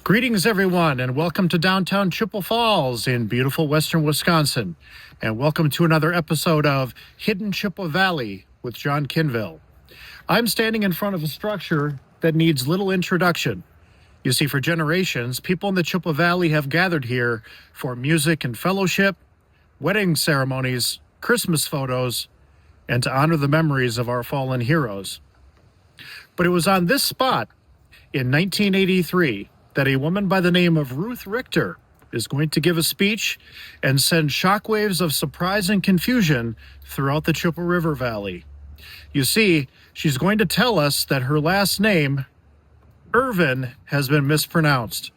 Greetings, everyone, and welcome to downtown Chippewa Falls in beautiful western Wisconsin. And welcome to another episode of Hidden Chippewa Valley with John Kinville. I'm standing in front of a structure that needs little introduction. You see, for generations, people in the Chippewa Valley have gathered here for music and fellowship, wedding ceremonies, Christmas photos, and to honor the memories of our fallen heroes. But it was on this spot in 1983 that a woman by the name of Ruth Richter is going to give a speech and send shockwaves of surprise and confusion throughout the Chippewa River Valley. You see, she's going to tell us that her last name, Irvin, has been mispronounced.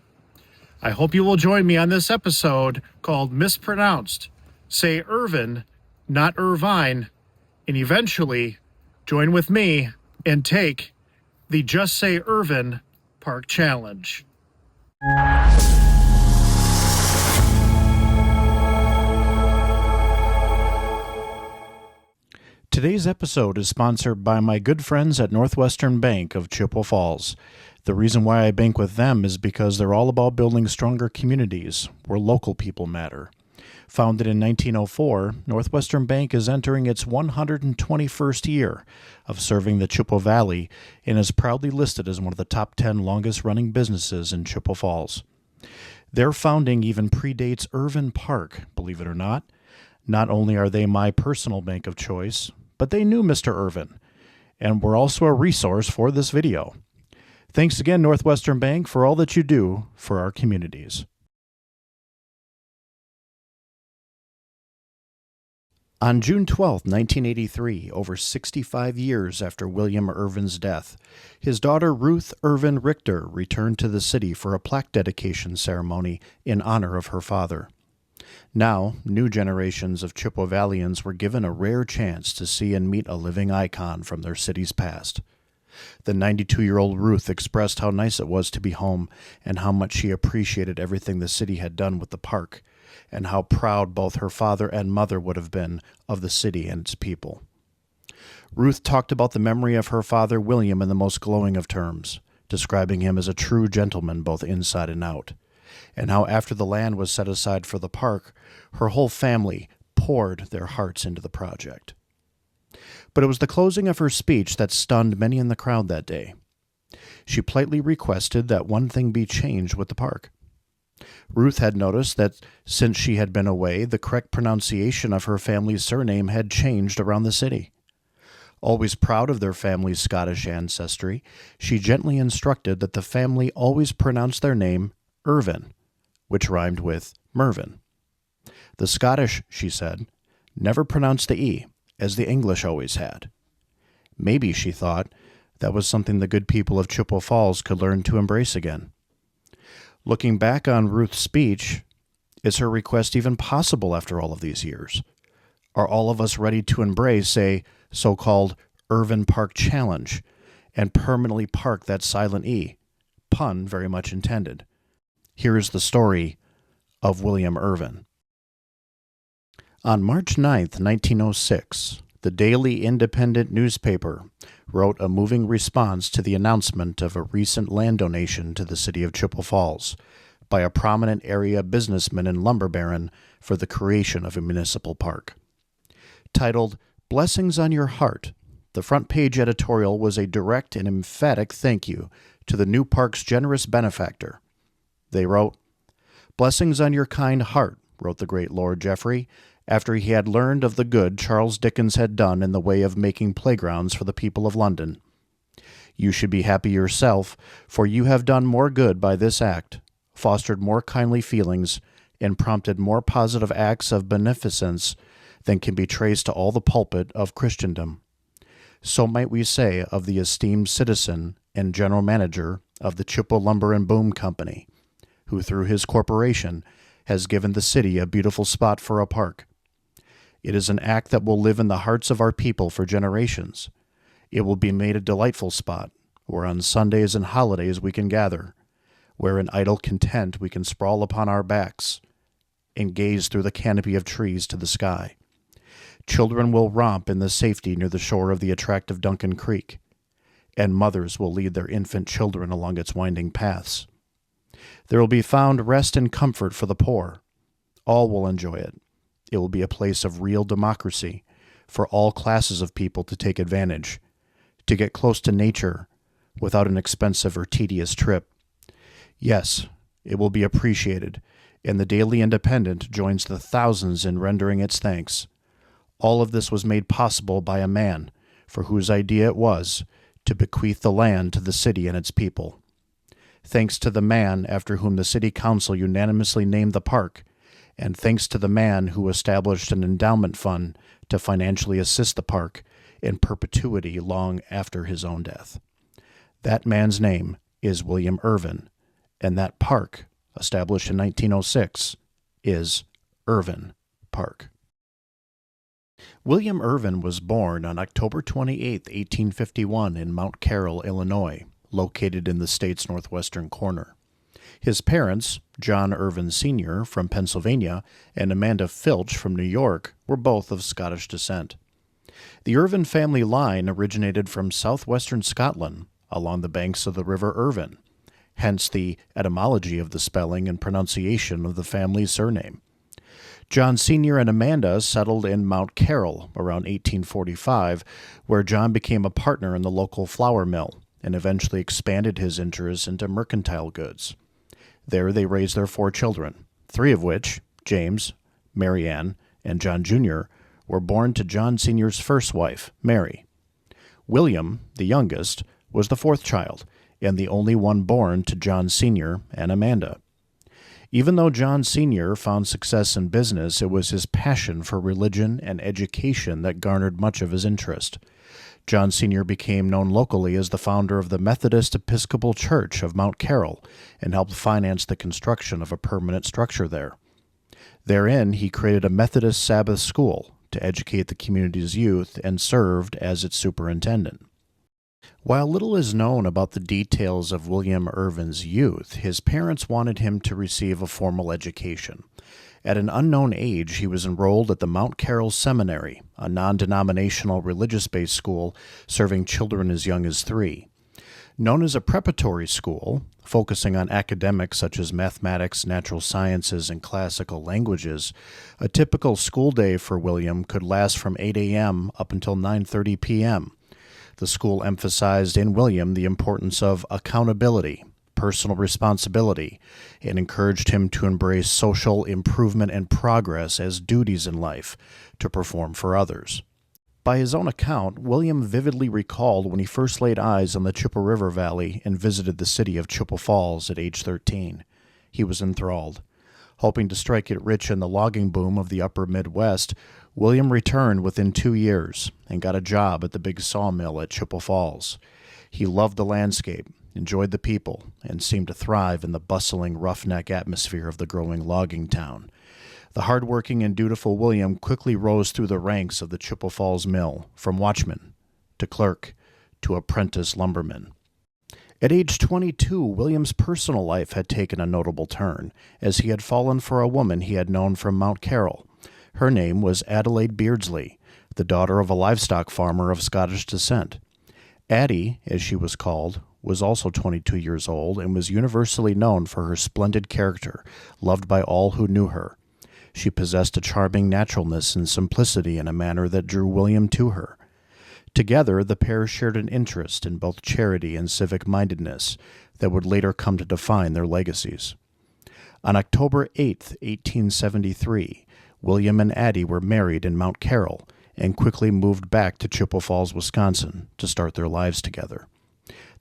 I hope you will join me on this episode called Mispronounced. Say Irvin, not Irvine, and eventually join with me and take the Just Say Irvin Park Challenge. Today's episode is sponsored by my good friends at Northwestern Bank of Chippewa Falls. The reason why I bank with them is because they're all about building stronger communities where local people matter. Founded in 1904, Northwestern Bank is entering its 121st year of serving the Chippewa Valley and is proudly listed as one of the top 10 longest-running businesses in Chippewa Falls. Their founding even predates Irvin Park, believe it or not. Not only are they my personal bank of choice, but they knew Mr. Irvin, and were also a resource for this video. Thanks again, Northwestern Bank, for all that you do for our communities. On June 12, 1983, over 65 years after William Irvin's death, his daughter Ruth Irvin Richter returned to the city for a plaque dedication ceremony in honor of her father. Now, new generations of Chippewa Valleyans were given a rare chance to see and meet a living icon from their city's past. The 92-year-old Ruth expressed how nice it was to be home and how much she appreciated everything the city had done with the park, and how proud both her father and mother would have been of the city and its people. Ruth talked about the memory of her father William in the most glowing of terms, describing him as a true gentleman both inside and out, and how after the land was set aside for the park, her whole family poured their hearts into the project. But it was the closing of her speech that stunned many in the crowd that day. She politely requested that one thing be changed with the park. Ruth had noticed that since she had been away, the correct pronunciation of her family's surname had changed around the city. Always proud of their family's Scottish ancestry, she gently instructed that the family always pronounce their name Irvin, which rhymed with Mervyn. The Scottish, she said, never pronounced the E, as the English always had. Maybe, she thought, that was something the good people of Chippewa Falls could learn to embrace again. Looking back on Ruth's speech, is her request even possible after all of these years? Are all of us ready to embrace a so-called Irvin Park Challenge and permanently park that silent E? Pun very much intended. Here is the story of William Irvin. On March 9th, 1906, the Daily Independent newspaper wrote a moving response to the announcement of a recent land donation to the city of Chippewa Falls by a prominent area businessman and lumber baron for the creation of a municipal park. Titled, "Blessings on Your Heart," the front page editorial was a direct and emphatic thank you to the new park's generous benefactor. They wrote, "Blessings on your kind heart," wrote the great Lord Jeffrey, after he had learned of the good Charles Dickens had done in the way of making playgrounds for the people of London. You should be happy yourself, for you have done more good by this act, fostered more kindly feelings, and prompted more positive acts of beneficence than can be traced to all the pulpit of Christendom. So might we say of the esteemed citizen and general manager of the Chippewa Lumber and Boom Company, who through his corporation has given the city a beautiful spot for a park. It is an act that will live in the hearts of our people for generations. It will be made a delightful spot, where on Sundays and holidays we can gather, where in idle content we can sprawl upon our backs and gaze through the canopy of trees to the sky. Children will romp in the safety near the shore of the attractive Duncan Creek, and mothers will lead their infant children along its winding paths. There will be found rest and comfort for the poor. All will enjoy it. It will be a place of real democracy for all classes of people to take advantage, to get close to nature without an expensive or tedious trip. Yes, it will be appreciated, and the Daily Independent joins the thousands in rendering its thanks. All of this was made possible by a man for whose idea it was to bequeath the land to the city and its people. Thanks to the man after whom the City Council unanimously named the park, and thanks to the man who established an endowment fund to financially assist the park in perpetuity long after his own death. That man's name is William Irvin, and that park, established in 1906, is Irvin Park. William Irvin was born on October 28, 1851 in Mount Carroll, Illinois, located in the state's northwestern corner. His parents, John Irvin Sr. from Pennsylvania and Amanda Filch from New York, were both of Scottish descent. The Irvin family line originated from southwestern Scotland along the banks of the River Irvine, hence the etymology of the spelling and pronunciation of the family's surname. John Sr. and Amanda settled in Mount Carroll around 1845, where John became a partner in the local flour mill and eventually expanded his interests into mercantile goods. There they raised their 4 children, 3 of which, James, Mary Ann, and John Jr., were born to John Sr.'s first wife, Mary. William, the youngest, was the 4th child, and the only one born to John Sr. and Amanda. Even though John Sr. found success in business, it was his passion for religion and education that garnered much of his interest. John Sr. became known locally as the founder of the Methodist Episcopal Church of Mount Carroll and helped finance the construction of a permanent structure there. Therein, he created a Methodist Sabbath school to educate the community's youth and served as its superintendent. While little is known about the details of William Irvin's youth, his parents wanted him to receive a formal education. At an unknown age, he was enrolled at the Mount Carroll Seminary, a non-denominational religious-based school serving children as young as 3. Known as a preparatory school, focusing on academics such as mathematics, natural sciences, and classical languages, a typical school day for William could last from 8 a.m. up until 9:30 p.m. The school emphasized in William the importance of accountability, personal responsibility, and encouraged him to embrace social improvement and progress as duties in life to perform for others. By his own account, William vividly recalled when he first laid eyes on the Chippewa River Valley and visited the city of Chippewa Falls at age 13. He was enthralled. Hoping to strike it rich in the logging boom of the upper Midwest, William returned within 2 years and got a job at the big sawmill at Chippewa Falls. He loved the landscape, enjoyed the people, and seemed to thrive in the bustling, roughneck atmosphere of the growing logging town. The hardworking and dutiful William quickly rose through the ranks of the Chippewa Falls mill, from watchman to clerk to apprentice lumberman. At age 22, William's personal life had taken a notable turn, as he had fallen for a woman he had known from Mount Carroll. Her name was Adelaide Beardsley, the daughter of a livestock farmer of Scottish descent. Addie, as she was called, was also 22 years old and was universally known for her splendid character, loved by all who knew her. She possessed a charming naturalness and simplicity in a manner that drew William to her. Together, the pair shared an interest in both charity and civic mindedness that would later come to define their legacies. On October 8, 1873, William and Addie were married in Mount Carroll and quickly moved back to Chippewa Falls, Wisconsin, to start their lives together.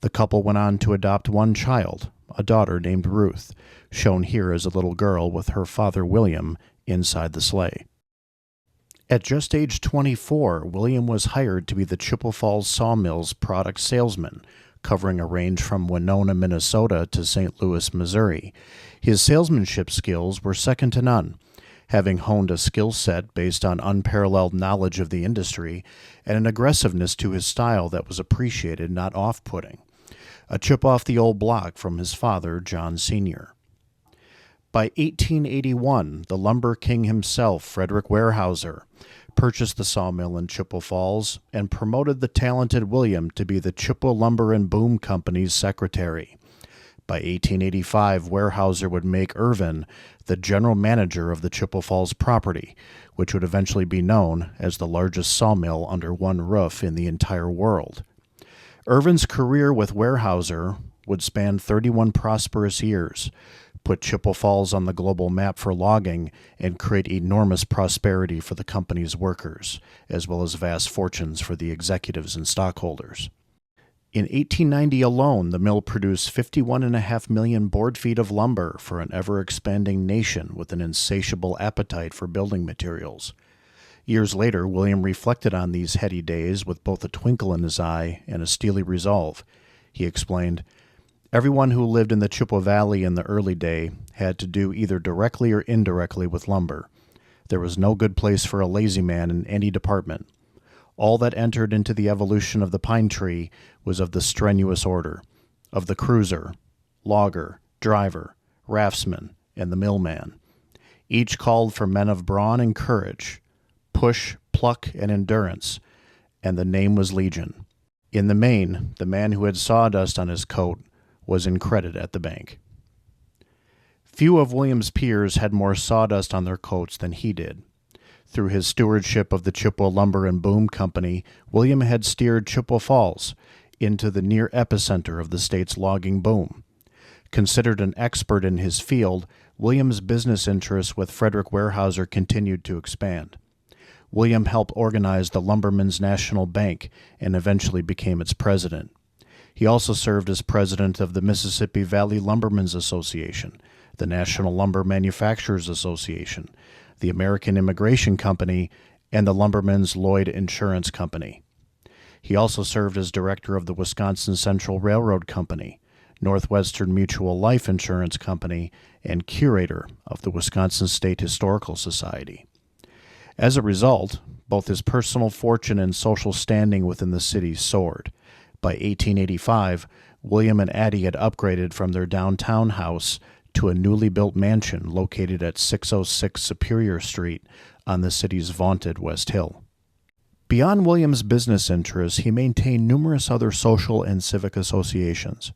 The couple went on to adopt one child, a daughter named Ruth, shown here as a little girl with her father William inside the sleigh. At just age 24, William was hired to be the Chippewa Falls Sawmill's product salesman, covering a range from Winona, Minnesota to St. Louis, Missouri. His salesmanship skills were second to none, having honed a skill set based on unparalleled knowledge of the industry and an aggressiveness to his style that was appreciated, not off-putting. A chip off the old block from his father, John Sr. By 1881, the lumber king himself, Frederick Weyerhaeuser, purchased the sawmill in Chippewa Falls and promoted the talented William to be the Chippewa Lumber and Boom Company's secretary. By 1885, Weyerhaeuser would make Irvin the general manager of the Chippewa Falls property, which would eventually be known as the largest sawmill under one roof in the entire world. Irvin's career with Weyerhaeuser would span 31 prosperous years, put Chippewa Falls on the global map for logging, and create enormous prosperity for the company's workers, as well as vast fortunes for the executives and stockholders. In 1890 alone, the mill produced 51.5 million board feet of lumber for an ever-expanding nation with an insatiable appetite for building materials. Years later, William reflected on these heady days with both a twinkle in his eye and a steely resolve. He explained, "Everyone who lived in the Chippewa Valley in the early day had to do either directly or indirectly with lumber. There was no good place for a lazy man in any department. All that entered into the evolution of the pine tree was of the strenuous order, of the cruiser, logger, driver, raftsman, and the millman. Each called for men of brawn and courage, push, pluck, and endurance, and the name was legion. In the main, the man who had sawdust on his coat was in credit at the bank." Few of William's peers had more sawdust on their coats than he did. Through his stewardship of the Chippewa Lumber and Boom Company, William had steered Chippewa Falls into the near epicenter of the state's logging boom. Considered an expert in his field, William's business interests with Frederick Weyerhaeuser continued to expand. William helped organize the Lumbermen's National Bank and eventually became its president. He also served as president of the Mississippi Valley Lumbermen's Association, the National Lumber Manufacturers Association, the American Immigration Company, and the Lumbermen's Lloyd Insurance Company. He also served as director of the Wisconsin Central Railroad Company, Northwestern Mutual Life Insurance Company, and curator of the Wisconsin State Historical Society. As a result, both his personal fortune and social standing within the city soared. By 1885, William and Addie had upgraded from their downtown house to a newly built mansion located at 606 Superior Street on the city's vaunted West Hill. Beyond William's business interests, he maintained numerous other social and civic associations.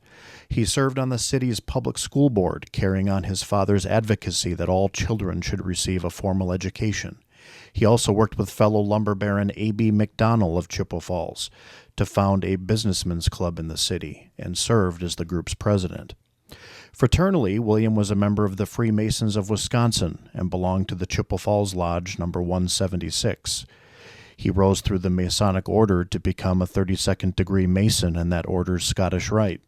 He served on the city's public school board, carrying on his father's advocacy that all children should receive a formal education. He also worked with fellow lumber baron A.B. McDonnell of Chippewa Falls to found a businessmen's club in the city and served as the group's president. Fraternally, William was a member of the Freemasons of Wisconsin and belonged to the Chippewa Falls Lodge No. 176. He rose through the Masonic order to become a 32nd degree Mason in that order's Scottish Rite.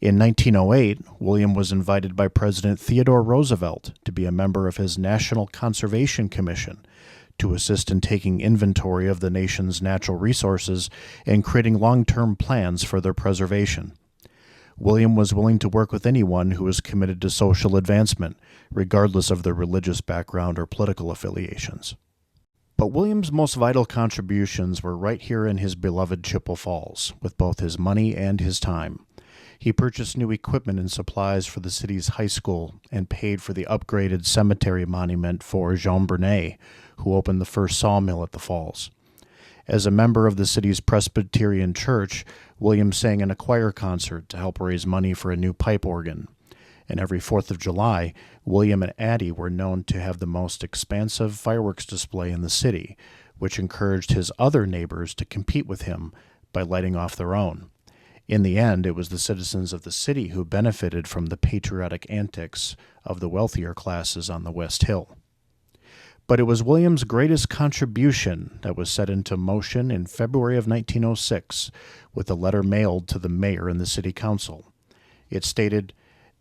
In 1908, William was invited by President Theodore Roosevelt to be a member of his National Conservation Commission to assist in taking inventory of the nation's natural resources and creating long-term plans for their preservation. William was willing to work with anyone who was committed to social advancement, regardless of their religious background or political affiliations. But William's most vital contributions were right here in his beloved Chippewa Falls, with both his money and his time. He purchased new equipment and supplies for the city's high school and paid for the upgraded cemetery monument for Jean Bernet, who opened the first sawmill at the falls. As a member of the city's Presbyterian Church, William sang in a choir concert to help raise money for a new pipe organ. And every 4th of July, William and Addie were known to have the most expansive fireworks display in the city, which encouraged his other neighbors to compete with him by lighting off their own. In the end, it was the citizens of the city who benefited from the patriotic antics of the wealthier classes on the West Hill. But it was William's greatest contribution that was set into motion in February of 1906 with a letter mailed to the mayor and the city council. It stated,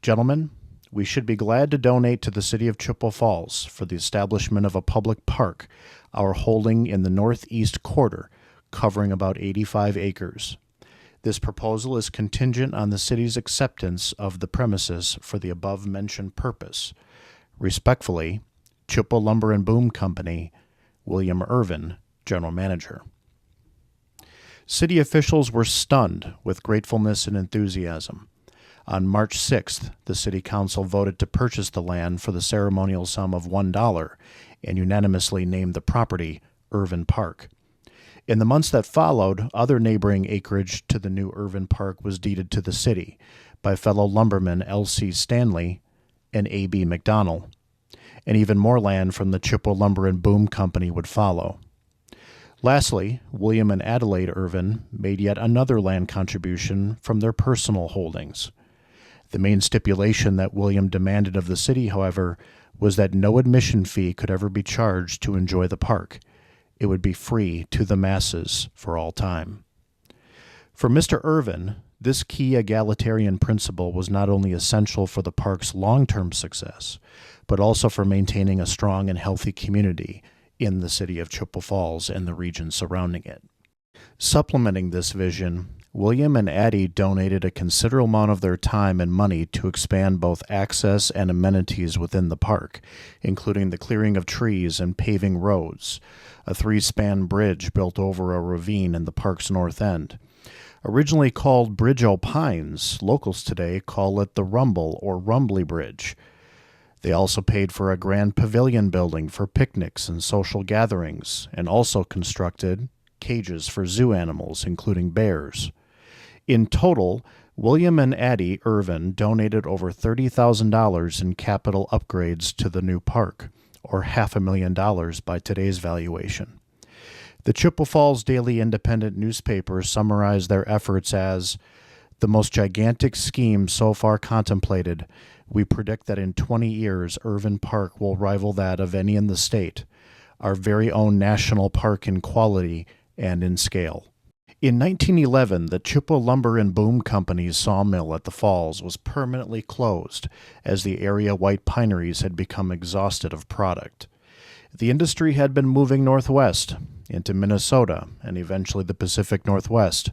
"Gentlemen, we should be glad to donate to the city of Chippewa Falls for the establishment of a public park, our holding in the northeast quarter, covering about 85 acres. This proposal is contingent on the city's acceptance of the premises for the above-mentioned purpose. Respectfully, Chippewa Lumber and Boom Company, William Irvin, General Manager." City officials were stunned with gratefulness and enthusiasm. On March 6th, the City Council voted to purchase the land for the ceremonial sum of $1 and unanimously named the property Irvin Park. In the months that followed, other neighboring acreage to the new Irvin Park was deeded to the city, by fellow lumbermen L.C. Stanley and A.B. McDonnell, and even more land from the Chippewa Lumber and Boom Company would follow. Lastly, William and Adelaide Irvin made yet another land contribution from their personal holdings. The main stipulation that William demanded of the city, however, was that no admission fee could ever be charged to enjoy the park. It would be free to the masses for all time. For Mr. Irvin, this key egalitarian principle was not only essential for the park's long-term success, but also for maintaining a strong and healthy community in the city of Chippewa Falls and the region surrounding it. Supplementing this vision, William and Addie donated a considerable amount of their time and money to expand both access and amenities within the park, including the clearing of trees and paving roads, a 3-span bridge built over a ravine in the park's north end. Originally called Bridge O'Pines, locals today call it the Rumble or Rumbly Bridge. They also paid for a grand pavilion building for picnics and social gatherings, and also constructed cages for zoo animals, including bears. In total, William and Addie Irvin donated over $30,000 in capital upgrades to the new park, or $500,000 by today's valuation. The Chippewa Falls Daily Independent newspaper summarized their efforts as the most gigantic scheme so far contemplated. We predict that in 20 years, Irvin Park will rival that of any in the state, our very own national park in quality and in scale. In 1911, the Chippewa Lumber and Boom Company's sawmill at the Falls was permanently closed as the area white pineries had become exhausted of product. The industry had been moving northwest into Minnesota and eventually the Pacific Northwest.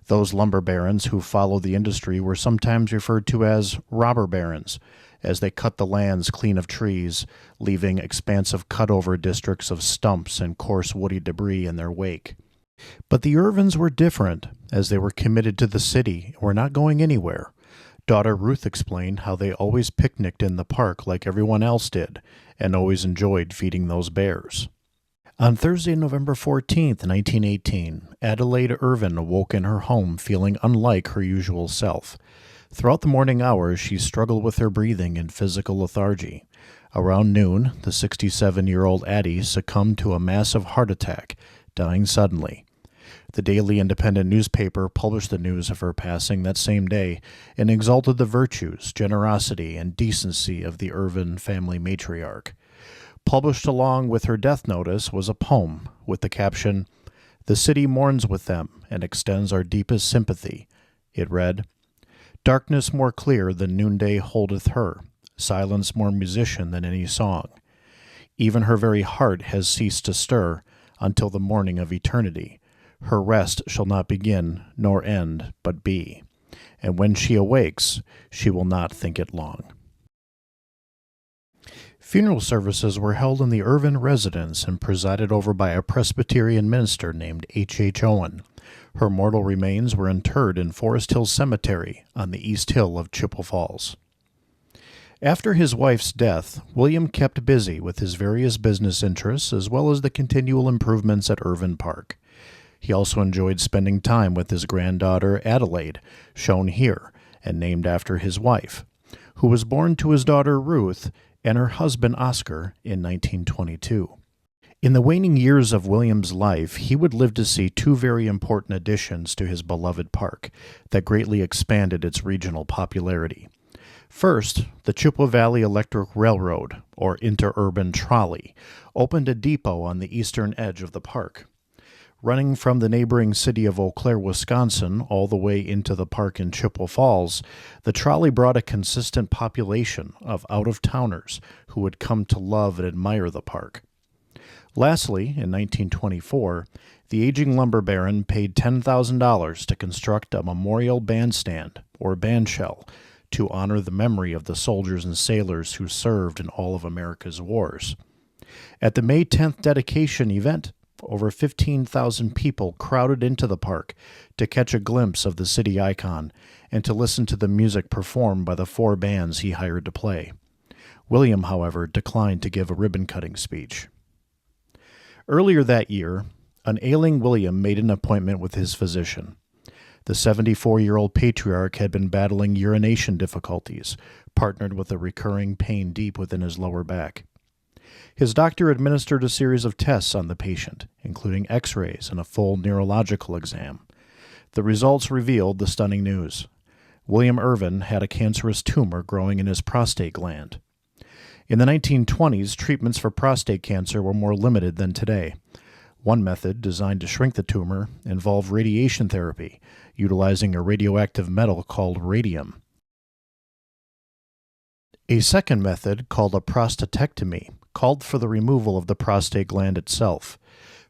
Those lumber barons who followed the industry were sometimes referred to as robber barons, as they cut the lands clean of trees, leaving expansive cut-over districts of stumps and coarse woody debris in their wake. But the Irvins were different, as they were committed to the city and were not going anywhere. Daughter Ruth explained how they always picnicked in the park like everyone else did, and always enjoyed feeding those bears. On Thursday, November 14, 1918, Adelaide Irvin awoke in her home feeling unlike her usual self. Throughout the morning hours, she struggled with her breathing and physical lethargy. Around noon, the 67-year-old Addie succumbed to a massive heart attack, dying suddenly. The Daily Independent newspaper published the news of her passing that same day and exalted the virtues, generosity, and decency of the Irvin family matriarch. Published along with her death notice was a poem with the caption, "The city mourns with them and extends our deepest sympathy." It read, "Darkness more clear than noonday holdeth her, silence more musician than any song. Even her very heart has ceased to stir until the morning of eternity. Her rest shall not begin nor end, but be. And when she awakes, she will not think it long." Funeral services were held in the Irvin residence and presided over by a Presbyterian minister named H. Owen. Her mortal remains were interred in Forest Hill Cemetery on the East Hill of Chippewa Falls. After his wife's death, William kept busy with his various business interests as well as the continual improvements at Irvin Park. He also enjoyed spending time with his granddaughter Adelaide, shown here, and named after his wife, who was born to his daughter Ruth and her husband Oscar in 1922. In the waning years of William's life, he would live to see two very important additions to his beloved park that greatly expanded its regional popularity. First, the Chippewa Valley Electric Railroad, or Interurban Trolley, opened a depot on the eastern edge of the park. Running from the neighboring city of Eau Claire, Wisconsin, all the way into the park in Chippewa Falls, the trolley brought a consistent population of out-of-towners who would come to love and admire the park. Lastly, in 1924, the aging lumber baron paid $10,000 to construct a memorial bandstand, or bandshell, to honor the memory of the soldiers and sailors who served in all of America's wars. At the May 10th dedication event, over 15,000 people crowded into the park to catch a glimpse of the city icon and to listen to the music performed by the 4 bands he hired to play. William, however, declined to give a ribbon-cutting speech. Earlier that year, an ailing William made an appointment with his physician. The 74-year-old patriarch had been battling urination difficulties, partnered with a recurring pain deep within his lower back. His doctor administered a series of tests on the patient, including x-rays and a full neurological exam. The results revealed the stunning news. William Irvin had a cancerous tumor growing in his prostate gland. In the 1920s, treatments for prostate cancer were more limited than today. One method, designed to shrink the tumor, involved radiation therapy, utilizing a radioactive metal called radium. A second method, called a prostatectomy, called for the removal of the prostate gland itself.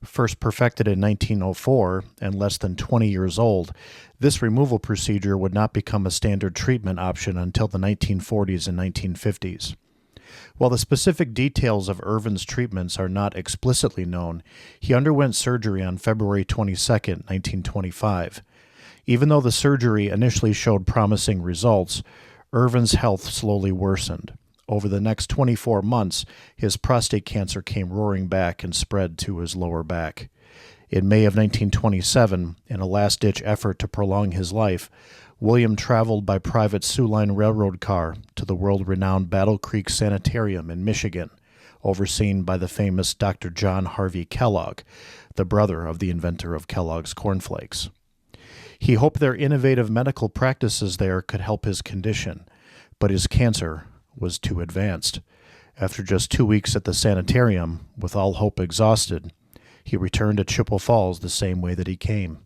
First perfected in 1904 and less than 20 years old, this removal procedure would not become a standard treatment option until the 1940s and 1950s. While the specific details of Irvin's treatments are not explicitly known, he underwent surgery on February 22, 1925. Even though the surgery initially showed promising results, Irvin's health slowly worsened. Over the next 24 months, his prostate cancer came roaring back and spread to his lower back. In May of 1927, in a last-ditch effort to prolong his life, William traveled by private Sioux Line Railroad car to the world-renowned Battle Creek Sanitarium in Michigan, overseen by the famous Dr. John Harvey Kellogg, the brother of the inventor of Kellogg's cornflakes. He hoped their innovative medical practices there could help his condition, but his cancer was too advanced. After just 2 weeks at the sanitarium, with all hope exhausted, he returned to Chippewa Falls the same way that he came.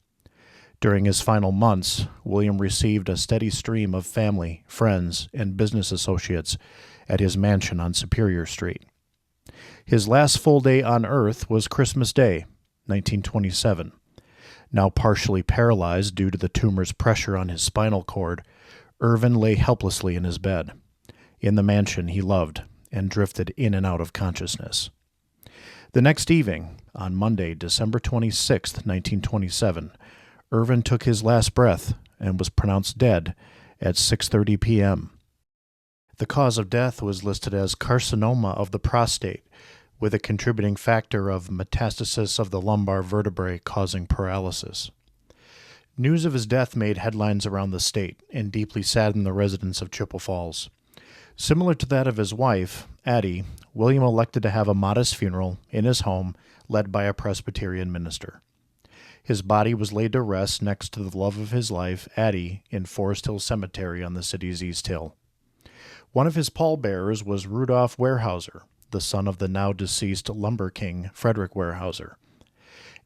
During his final months, William received a steady stream of family, friends, and business associates at his mansion on Superior Street. His last full day on Earth was Christmas Day, 1927. Now partially paralyzed due to the tumor's pressure on his spinal cord, Irvin lay helplessly in his bed. In the mansion he loved, and drifted in and out of consciousness. The next evening, on Monday, December 26, 1927, Irvin took his last breath and was pronounced dead at 6:30 p.m. The cause of death was listed as carcinoma of the prostate, with a contributing factor of metastasis of the lumbar vertebrae causing paralysis. News of his death made headlines around the state and deeply saddened the residents of Chippewa Falls. Similar to that of his wife, Addie, William elected to have a modest funeral in his home led by a Presbyterian minister. His body was laid to rest next to the love of his life, Addie, in Forest Hill Cemetery on the city's East Hill. One of his pallbearers was Rudolph Weyerhaeuser, the son of the now-deceased lumber king Frederick Weyerhaeuser.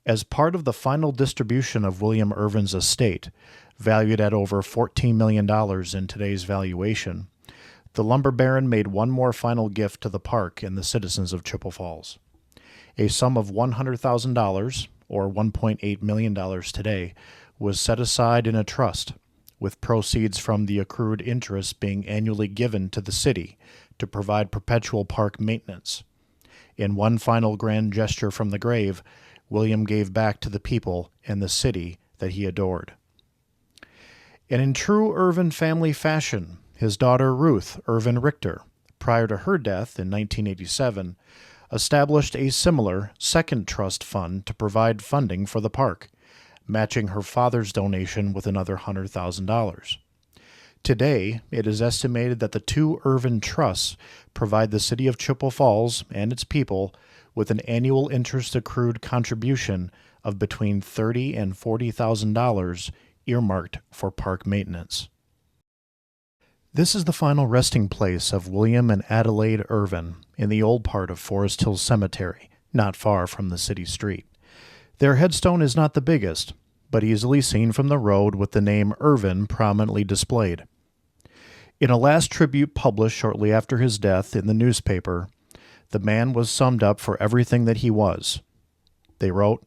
As part of the final distribution of William Irvin's estate, valued at over $14 million in today's valuation, the lumber baron made one more final gift to the park and the citizens of Chippewa Falls. A sum of $100,000, or $1.8 million today, was set aside in a trust, with proceeds from the accrued interest being annually given to the city to provide perpetual park maintenance. In one final grand gesture from the grave, William gave back to the people and the city that he adored. And in true Irvin family fashion, his daughter Ruth Irvin Richter, prior to her death in 1987, established a similar second trust fund to provide funding for the park, matching her father's donation with another $100,000. Today, it is estimated that the two Irvin trusts provide the city of Chippewa Falls and its people with an annual interest accrued contribution of between $30,000 and $40,000 earmarked for park maintenance. This is the final resting place of William and Adelaide Irvin in the old part of Forest Hill Cemetery, not far from the city street. Their headstone is not the biggest, but easily seen from the road with the name Irvin prominently displayed. In a last tribute published shortly after his death in the newspaper, the man was summed up for everything that he was. They wrote,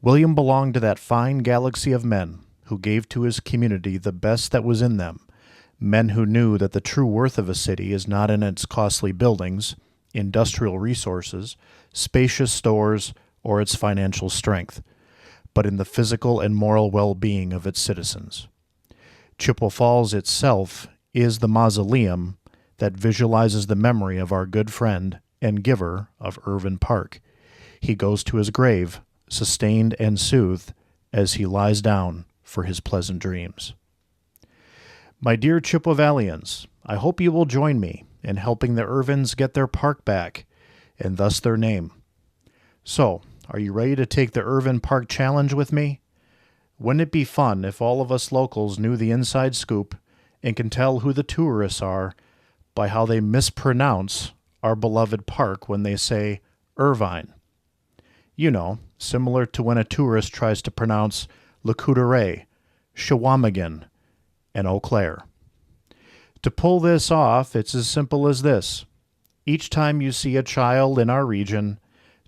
"William belonged to that fine galaxy of men who gave to his community the best that was in them, men who knew that the true worth of a city is not in its costly buildings, industrial resources, spacious stores, or its financial strength, but in the physical and moral well-being of its citizens. Chippewa Falls itself is the mausoleum that visualizes the memory of our good friend and giver of Irvin Park. He goes to his grave, sustained and soothed, as he lies down for his pleasant dreams. My dear Chippewalians, I hope you will join me in helping the Irvins get their park back, and thus their name. So, are you ready to take the Irvin Park Challenge with me? Wouldn't it be fun if all of us locals knew the inside scoop and can tell who the tourists are by how they mispronounce our beloved park when they say Irvine? You know, similar to when a tourist tries to pronounce Le Coudray, Shawamigan, and Eau Claire. To pull this off, it's as simple as this. Each time you see a child in our region,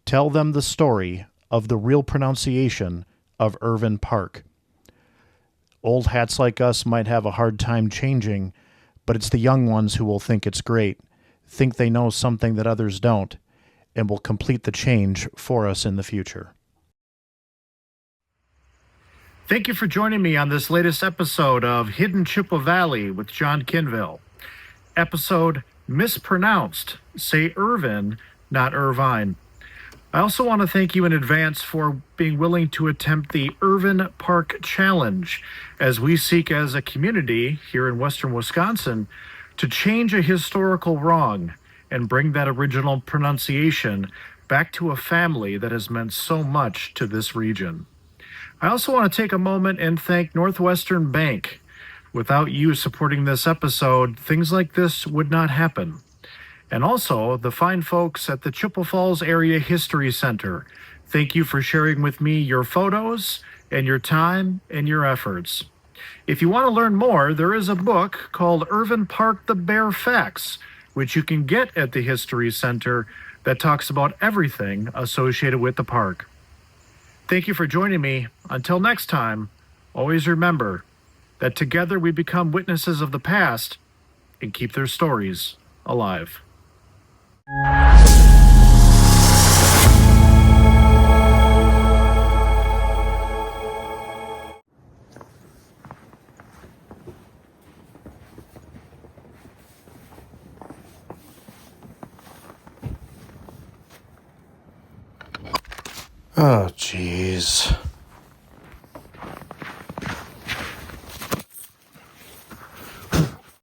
tell them the story of the real pronunciation of Irvin Park. Old hats like us might have a hard time changing, but it's the young ones who will think it's great, think they know something that others don't, and will complete the change for us in the future. Thank you for joining me on this latest episode of Hidden Chippewa Valley with John Kinville. Episode Mispronounced. Say Irvin, not Irvine. I also want to thank you in advance for being willing to attempt the Irvin Park Challenge as we seek as a community here in western Wisconsin to change a historical wrong and bring that original pronunciation back to a family that has meant so much to this region. I also want to take a moment and thank Northwestern Bank. Without you supporting this episode, things like this would not happen. And also, the fine folks at the Chippewa Falls Area History Center. Thank you for sharing with me your photos and your time and your efforts. If you want to learn more, there is a book called Irvin Park, The Bare Facts, which you can get at the History Center that talks about everything associated with the park. Thank you for joining me. Until next time, always remember that together we become witnesses of the past and keep their stories alive. Oh, jeez.